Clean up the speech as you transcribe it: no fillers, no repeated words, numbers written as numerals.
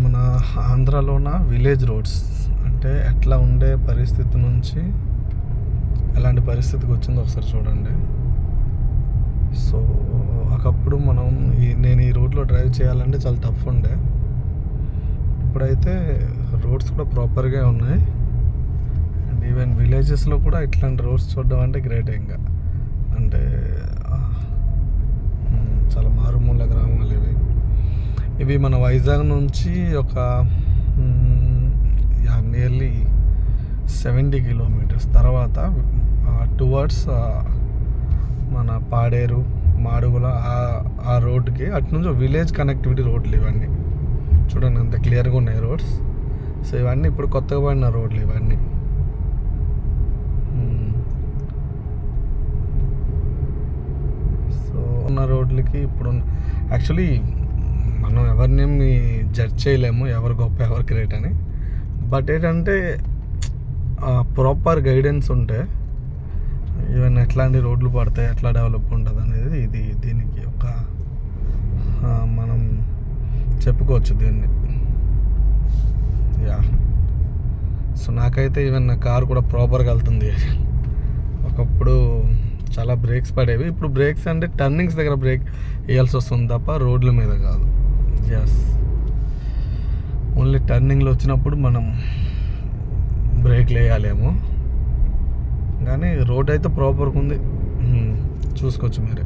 మన ఆంధ్రాలోన village roads అంటే ఎట్లా ఉండే పరిస్థితి నుంచి ఎలాంటి పరిస్థితికి వచ్చిందో ఒకసారి చూడండి. సో ఒకప్పుడు నేను ఈ రోడ్లో డ్రైవ్ చేయాలంటే చాలా టఫ్ ఉండే. ఇప్పుడైతే రోడ్స్ కూడా ప్రాపర్గా ఉన్నాయి. అండ్ ఈవెన్ విలేజెస్లో కూడా ఇట్లాంటి రోడ్స్ చూడడం అంటే గ్రేట్. ఇంకా అంటే చాలా మారుమూల గ్రామాలు ఇవి మన వైజాగ్ నుంచి ఒక నియర్లీ 70 కిలోమీటర్స్ తర్వాత టువర్డ్స్ మన పాడేరు మాడుగుల ఆ రోడ్డుకి అటు నుంచి విలేజ్ కనెక్టివిటీ రోడ్లు ఇవన్నీ చూడండి అంత క్లియర్గా ఉన్నాయి రోడ్స్. సో ఇవన్నీ ఇప్పుడు కొత్తగా పడిన రోడ్లు ఇవన్నీ. సో ఉన్న రోడ్లకి ఇప్పుడు యాక్చువల్లీ మనం ఎవరిని జడ్జ్ చేయలేము ఎవరు గొప్ప ఎవరు గ్రేట్ అని. బట్ ఏంటంటే ప్రాపర్ గైడెన్స్ ఉంటే ఈవెన్ ఎట్లాంటి రోడ్లు పడతాయి ఎట్లా డెవలప్ ఉంటుంది అనేది దీనికి ఒక మనం చెప్పుకోవచ్చు దీన్ని. యా సో నాకైతే ఈవెన్ నా కారు కూడా ప్రాపర్గా వెళ్తుంది. ఒకప్పుడు చాలా బ్రేక్స్ పడేవి. ఇప్పుడు బ్రేక్స్ అంటే టర్నింగ్స్ దగ్గర బ్రేక్ వేయాల్సి వస్తుంది తప్ప రోడ్ల మీద కాదు. ఎస్, ఓన్లీ టర్నింగ్లో వచ్చినప్పుడు మనం బ్రేక్లు వేయాలేమో, కానీ రోడ్ అయితే ప్రాపర్గా ఉంది, చూసుకోవచ్చు మీరే.